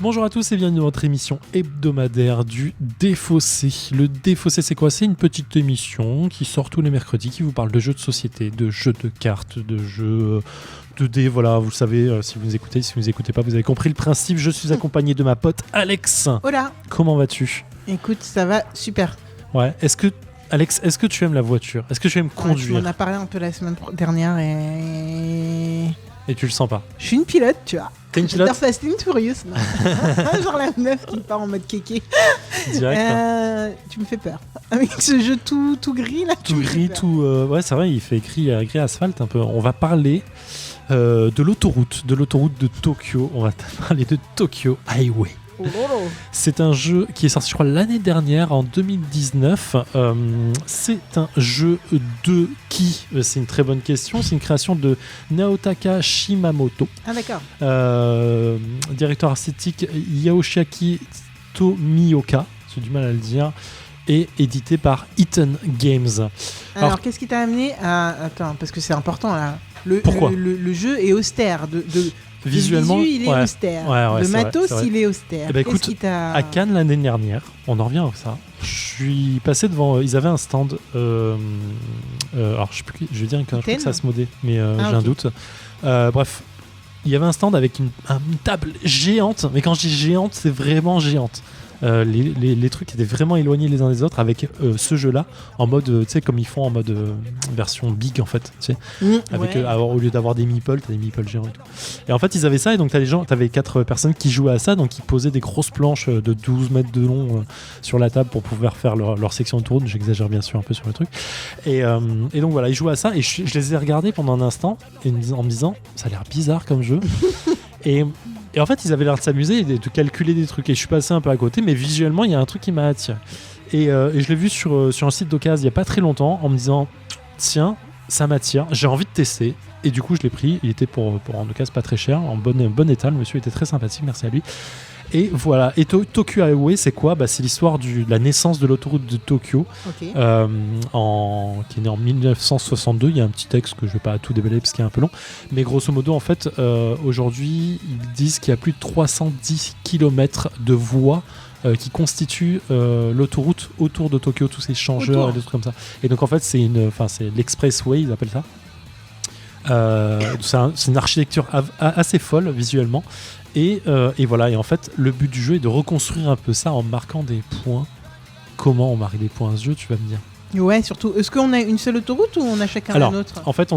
Bonjour à tous et bienvenue dans votre émission hebdomadaire du Défaussé. Le Défaussé, c'est quoi ? C'est une petite émission qui sort tous les mercredis, qui vous parle de jeux de société, de jeux de cartes, de jeux de dés. Voilà, vous le savez, si vous nous écoutez, si vous nous écoutez pas, vous avez compris le principe. Je suis accompagné de ma pote Alex. Hola. Comment vas-tu ? Écoute, ça va super. Ouais, Alex, est-ce que tu aimes la voiture ? Est-ce que tu aimes conduire ? On en a parlé un peu la semaine dernière Et tu le sens pas ? Je suis une pilote, tu vois. T'es une pilote ? Fast and Furious, non. Genre la meuf qui part en mode kéké. Direct. Tu me fais peur. Avec ce jeu tout gris là. Tout gris, tout. Ouais, c'est vrai, il fait gris asphalte un peu. On va parler de l'autoroute de Tokyo. On va parler de Tokyo Highway. C'est un jeu qui est sorti, je crois, l'année dernière, en 2019. C'est un jeu de qui ? C'est une très bonne question. C'est une création de Naotaka Shimamoto. Ah d'accord. Directeur artistique Yoshiaki Tomioka, j'ai du mal à le dire, et édité par Eaton Games. Alors qu'est-ce qui t'a amené à... Attends, parce que c'est important là. Pourquoi ? Le jeu est austère. Visuellement, le visu, il est austère. Ouais, le matos, c'est vrai. il est austère. Eh ben, écoute, à Cannes l'année dernière, on en revient à ça. Je suis passé devant. Ils avaient un stand. Alors, je sais plus. Je vais dire que ça Asmodée, mais j'ai un doute. Bref, il y avait un stand avec une table géante. Mais quand je dis géante, c'est vraiment géante. Les trucs étaient vraiment éloignés les uns des autres avec ce jeu-là en mode, tu sais, comme ils font en mode version big en fait, tu sais, avec au lieu d'avoir des meeples, t'as des meeples géants et tout. Et en fait, ils avaient ça et donc t'avais 4 personnes qui jouaient à ça, donc ils posaient des grosses planches de 12 mètres de long sur la table pour pouvoir faire leur section de tour. J'exagère bien sûr un peu sur le truc. Et donc voilà, ils jouaient à ça et je les ai regardés pendant un instant en me disant, ça a l'air bizarre comme jeu. Et en fait, ils avaient l'air de s'amuser et de calculer des trucs. Et je suis passé un peu à côté, mais visuellement, il y a un truc qui m'a attiré. Et je l'ai vu sur un site d'occasion il n'y a pas très longtemps en me disant, tiens, ça m'attire, j'ai envie de tester. Et du coup, je l'ai pris. Il était pour en occasion pas très cher, en bon état. Le monsieur était très sympathique, merci à lui. Et voilà. Et Tokyo Highway, c'est quoi ? C'est l'histoire de la naissance de l'autoroute de Tokyo, qui est née en 1962. Il y a un petit texte que je ne vais pas tout déballer parce qu'il est un peu long. Mais grosso modo, en fait, aujourd'hui, ils disent qu'il y a plus de 310 km de voies qui constituent l'autoroute autour de Tokyo, tous ces changeurs et des trucs comme ça. Et donc, en fait, c'est l'expressway, ils appellent ça. C'est une architecture assez folle visuellement. Et voilà, et en fait, le but du jeu est de reconstruire un peu ça en marquant des points. Comment on marque des points à ce jeu, tu vas me dire ? Ouais, surtout. Est-ce qu'on a une seule autoroute ou on a chacun la nôtre ? En fait,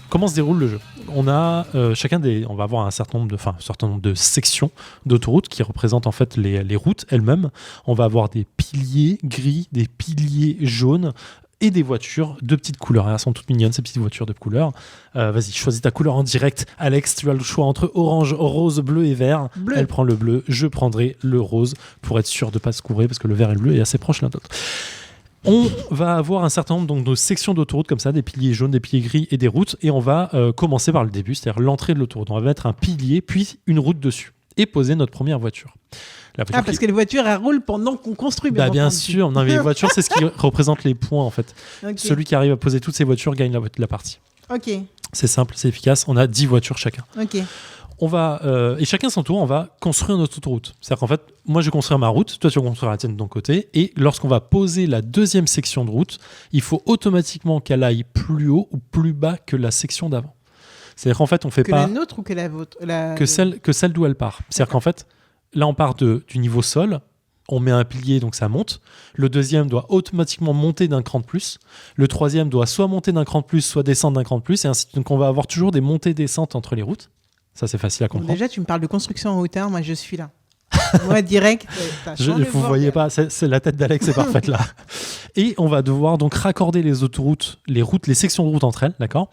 comment se déroule le jeu ? On a on va avoir un certain nombre de sections d'autoroute qui représentent en fait les routes elles-mêmes. On va avoir des piliers gris, des piliers jaunes. Et des voitures de petites couleurs. Elles sont toutes mignonnes, ces petites voitures de couleurs. Vas-y, choisis ta couleur en direct. Alex, tu as le choix entre orange, rose, bleu et vert. Bleu. Elle prend le bleu, je prendrai le rose pour être sûr de ne pas se couvrir parce que le vert et le bleu est assez proche l'un de l'autre. On va avoir un certain nombre de sections d'autoroute comme ça, des piliers jaunes, des piliers gris et des routes. Et on va commencer par le début, c'est-à-dire l'entrée de l'autoroute. On va mettre un pilier, puis une route dessus. Et poser notre première voiture. Parce que les voitures, elles roulent pendant qu'on construit. Bien sûr. Non, mais les voitures, c'est ce qui représente les points, en fait. Okay. Celui qui arrive à poser toutes ces voitures gagne la partie. Ok. C'est simple, c'est efficace. On a 10 voitures chacun. Ok. On va, et chacun son tour, on va construire notre autoroute. C'est-à-dire qu'en fait, moi, je vais construire ma route, toi, tu vas construire la tienne de ton côté. Et lorsqu'on va poser la deuxième section de route, il faut automatiquement qu'elle aille plus haut ou plus bas que la section d'avant. C'est-à-dire qu'en fait, on fait que pas... Que la nôtre ou que la vôtre que celle d'où elle part. C'est-à-dire qu'en fait, là, on part du niveau sol, on met un pilier, donc ça monte. Le deuxième doit automatiquement monter d'un cran de plus. Le troisième doit soit monter d'un cran de plus, soit descendre d'un cran de plus. Et ainsi de suite. Donc, on va avoir toujours des montées-descentes entre les routes. Ça, c'est facile à comprendre. Déjà, tu me parles de construction en hauteur. Moi, je suis là. Moi, direct. Vous ne voyez pas, c'est la tête d'Alex, c'est parfaite là. Et on va devoir donc raccorder les autoroutes, les sections de route entre elles, d'accord ?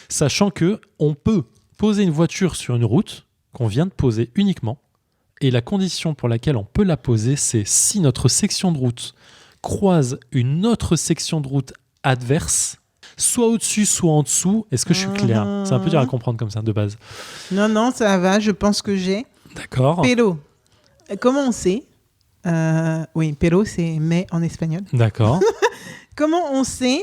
Sachant qu'on peut poser une voiture sur une route qu'on vient de poser uniquement. Et la condition pour laquelle on peut la poser, c'est si notre section de route croise une autre section de route adverse, soit au-dessus, soit en dessous. Est-ce que je suis clair ? C'est un peu dur à comprendre comme ça, de base. Non, ça va, je pense que j'ai. D'accord. Pero, comment on sait ? Oui, pero, c'est mais en espagnol. D'accord. Comment on sait ?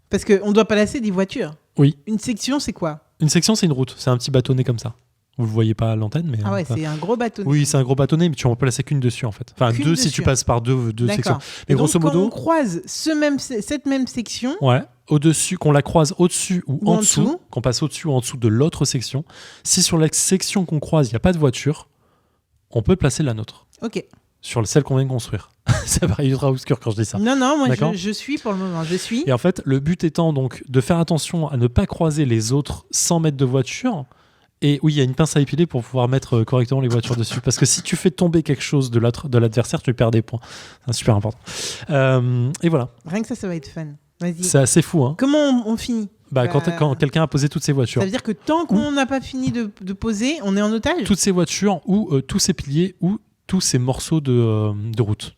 Parce qu'on doit placer des voitures. Oui. Une section, c'est quoi ? Une section, c'est une route. C'est un petit bâtonnet comme ça. Vous le voyez pas à l'antenne, mais... Ah ouais, c'est un gros bâtonnet. Oui, c'est un gros bâtonnet, mais tu en placer qu'une dessus, en fait. Enfin, deux si tu passes par deux sections. Mais donc, grosso modo... quand on croise cette même section... Ouais, au-dessus, qu'on la croise au-dessus ou en dessous, qu'on passe au-dessus ou en dessous de l'autre section, si sur la section qu'on croise, il n'y a pas de voiture, on peut placer la nôtre. Ok. Sur celle qu'on vient de construire. Ça paraît ultra obscur quand je dis ça. Non, moi je suis pour le moment, je suis. Et en fait, le but étant donc de faire attention à ne pas croiser les autres 100 mètres de voiture. Et oui, il y a une pince à épiler pour pouvoir mettre correctement les voitures dessus. Parce que si tu fais tomber quelque chose de l'adversaire, tu perds des points. C'est super important. Et voilà. Rien que ça va être fun. Vas-y. C'est assez fou. Hein. Comment on finit quand quelqu'un a posé toutes ses voitures. Ça veut dire que tant qu'on n'a pas fini de poser, on est en otage ? Toutes ces voitures ou tous ces piliers ou tous ces morceaux de route.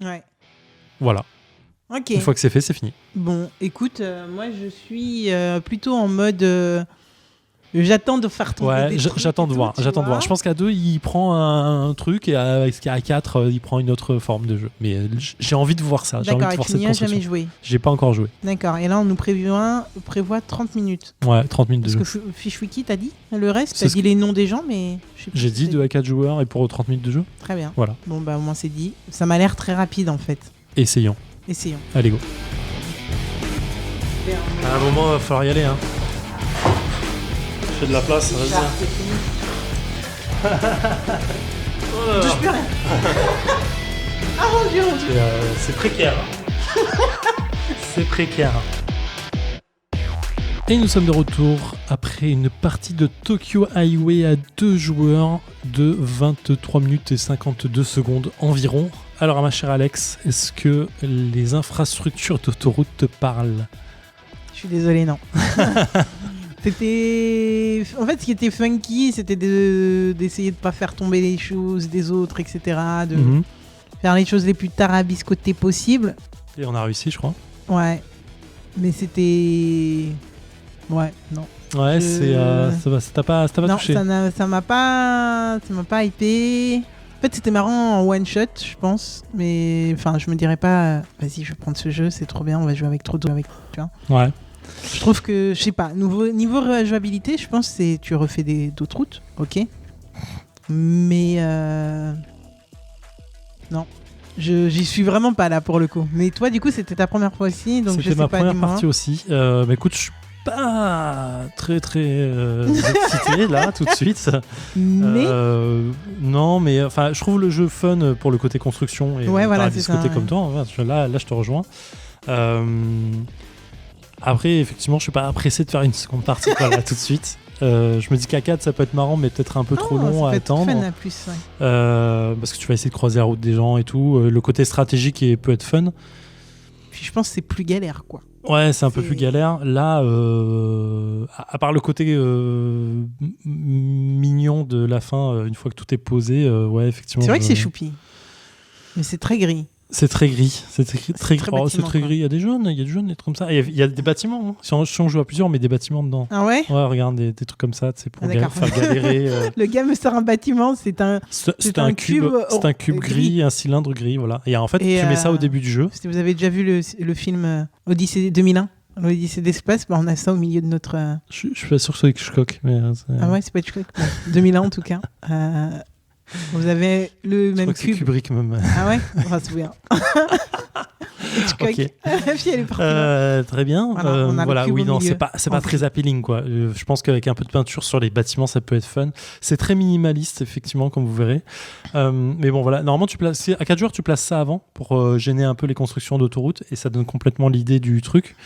Ouais. Voilà. Ok. Une fois que c'est fait, c'est fini. Bon, écoute, moi je suis plutôt en mode... j'attends de faire tomber des trucs. J'attends de voir. Je pense qu'à 2, il prend un truc et à 4, il prend une autre forme de jeu. Mais j'ai envie de voir ça. D'accord, et tu n'y as jamais joué ? J'ai pas encore joué. D'accord, et là on nous prévoit 30 minutes. Ouais, 30 minutes de jeu. Parce que Fishwiki, t'as dit le reste ? T'as dit les noms des gens, mais... J'ai dit 2 à 4 joueurs et pour 30 minutes de jeu. Très bien. Voilà. Bon, bah au moins c'est dit. Ça m'a l'air très rapide en fait. Essayons. Allez, go. À un moment, il va falloir y aller. Hein. Fais de la place, vas-y. Touche plus rien. Ah mon Dieu. C'est précaire. C'est précaire. Et nous sommes de retour après une partie de Tokyo Highway à 2 joueurs de 23 minutes et 52 secondes environ. Alors ma chère Alex, est-ce que les infrastructures d'autoroute te parlent ? Je suis désolé, non. C'était... En fait, ce qui était funky, c'était d'essayer de pas faire tomber les choses des autres, etc. De faire les choses les plus tarabiscotées possibles. Et on a réussi, je crois. Ouais. Mais c'était... Ouais, non. Ouais, ça t'a pas touché. Non, ça m'a pas hypé. En fait, c'était marrant en one shot, je pense. Mais enfin, je me dirais pas, vas-y, je vais prendre ce jeu, c'est trop bien, on va jouer avec trop d'autres. Tu vois. Ouais. Je trouve que, je sais pas, niveau rejouabilité, je pense que tu refais d'autres routes, ok. Mais non. J'y suis vraiment pas là pour le coup. Mais toi, du coup, c'était ta première fois aussi, donc je sais pas. C'était ma première partie aussi. Bah écoute, je suis pas très excité là tout de suite. Mais non, mais enfin, je trouve le jeu fun pour le côté construction et voilà, c'est côté comme toi. Là, je te rejoins. Après, effectivement, je suis pas pressé de faire une seconde partie là tout de suite. Je me dis qu'à 4 ça peut être marrant, mais peut-être un peu trop long à attendre. Fun à plus, ouais. Parce que tu vas essayer de croiser la route des gens et tout. Le côté stratégique peut être fun. Puis je pense que c'est plus galère, quoi. Ouais, c'est un peu plus galère. Là, à part le côté mignon de la fin, une fois que tout est posé, ouais, effectivement. C'est vrai que c'est choupi, mais c'est très gris. C'est très gris, c'est très gris. Il y a des jaunes, des trucs comme ça. Il y a des bâtiments. Hein. Si on joue à plusieurs, on met des bâtiments dedans. Ah ouais. Ouais, regarde des trucs comme ça, c'est pour faire galérer. Le gars me sort un bâtiment, c'est un cube. C'est un cube gris, un cylindre gris, voilà. Et en fait, tu mets ça au début du jeu. Si vous avez déjà vu le film Odyssée 2001, l'Odyssée d'espace, on a ça au milieu de notre. Je suis pas sûr que ce soit Hitchcock, mais. Ah ouais, c'est pas Hitchcock. 2001 en tout cas. Vous avez le même cube. C'est Kubrick même. Ah ouais, on va se souvenir. Okay. La fille, elle est partie. Très bien. Voilà, oui, non, c'est pas très appealing, quoi. Je pense qu'avec un peu de peinture sur les bâtiments, ça peut être fun. C'est très minimaliste, effectivement, comme vous verrez. Mais bon, voilà. Normalement, à 4 joueurs, tu places ça avant pour gêner un peu les constructions d'autoroute et ça donne complètement l'idée du truc.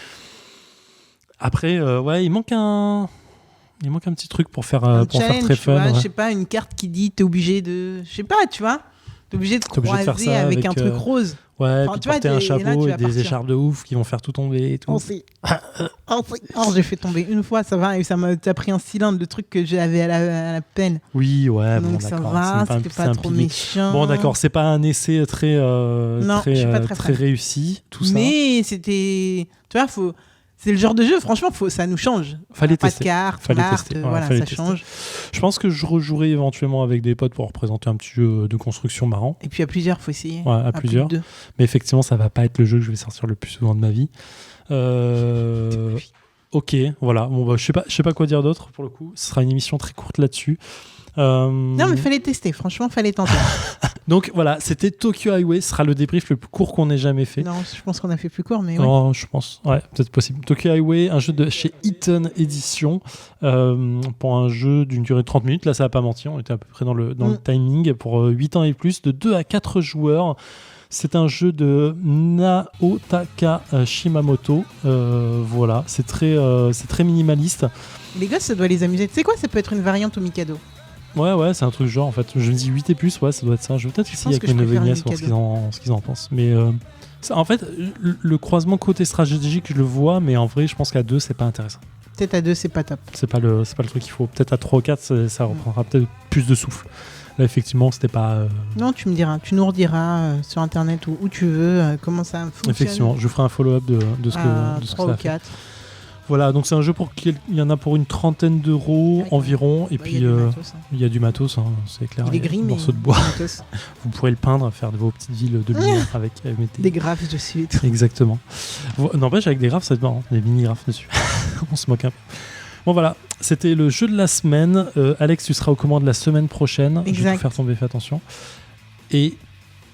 Après, ouais, il manque un petit truc pour faire très fun. Je sais pas, une carte qui dit t'es obligé de... Je sais pas, tu vois. T'es obligé de croiser avec un truc rose. Ouais, puis porter un chapeau et des écharpes de ouf qui vont faire tout tomber et tout. J'ai fait tomber une fois, ça va, et ça m'a pris un cylindre, le truc que j'avais à la peine. Oui, ouais, donc bon, ça d'accord. va, c'était pas trop méchant. Bon, d'accord, c'est pas un essai très réussi, tout ça. Mais c'était... Tu vois, c'est le genre de jeu, franchement, ça nous change. Fallait tester. Pas de carte, voilà, ça change. Je pense que je rejouerai éventuellement avec des potes pour représenter un petit jeu de construction marrant. Et puis à plusieurs, faut essayer. Ouais, à plusieurs. Mais effectivement, ça va pas être le jeu que je vais sortir le plus souvent de ma vie. Ok, voilà. Bon, bah, je sais pas quoi dire d'autre pour le coup. Ce sera une émission très courte là-dessus. Non, mais fallait tester. Franchement, fallait tenter. Donc voilà, c'était Tokyo Highway. Ce sera le débrief le plus court qu'on ait jamais fait. Non, je pense qu'on a fait plus court, mais non, je pense. Ouais, peut-être possible. Tokyo Highway, un jeu de chez Eaton Edition pour un jeu d'une durée de 30 minutes. Là, ça n'a pas menti. On était à peu près dans le timing pour 8 ans et plus, de 2 à 4 joueurs. C'est un jeu de Naotaka Shimamoto. Voilà, c'est très minimaliste. Les gosses, ça doit les amuser. Tu sais quoi, ça peut être une variante au Mikado. Ouais, c'est un truc genre en fait. Je me dis 8 et plus, ouais, ça doit être ça. Je vais peut-être essayer avec mes neveux et nièces voir ce qu'ils en pensent. Mais en fait, le croisement côté stratégique, je le vois, mais en vrai, je pense qu'à 2, c'est pas intéressant. Peut-être à 2, c'est pas top. C'est pas le truc qu'il faut. Peut-être à 3 ou 4, ça reprendra peut-être plus de souffle. Là, effectivement, c'était pas. Non, tu me diras, tu nous rediras sur internet ou où tu veux comment ça fonctionne. Effectivement, je ferai un follow-up de ce que 3 ou 4. Voilà, donc c'est un jeu il y en a pour une trentaine d'euros environ, et puis il y a du matos, hein, c'est clair. Il est gris, mais morceau de bois. Vous pourrez le peindre, faire de vos petites villes de lumière avec des graphes dessus. Exactement. N'empêche, avec des graphes, ça va être marrant, des mini-graphes dessus. On se moque un peu. Bon voilà, c'était le jeu de la semaine. Alex, tu seras aux commandes la semaine prochaine. Exact. Je vais te faire tomber, fais attention. Et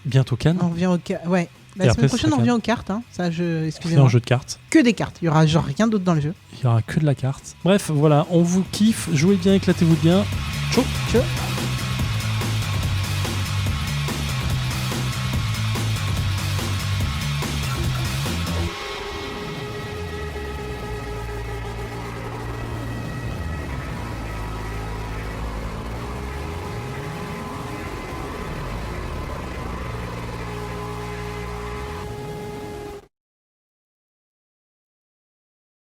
bientôt Cannes. On revient au ouais. La semaine prochaine, on revient aux cartes. Hein. Ça, excusez-moi. C'est un jeu de cartes. Que des cartes. Il y aura genre rien d'autre dans le jeu. Il y aura que de la carte. Bref, voilà, on vous kiffe. Jouez bien, éclatez-vous bien. Ciao. Ciao.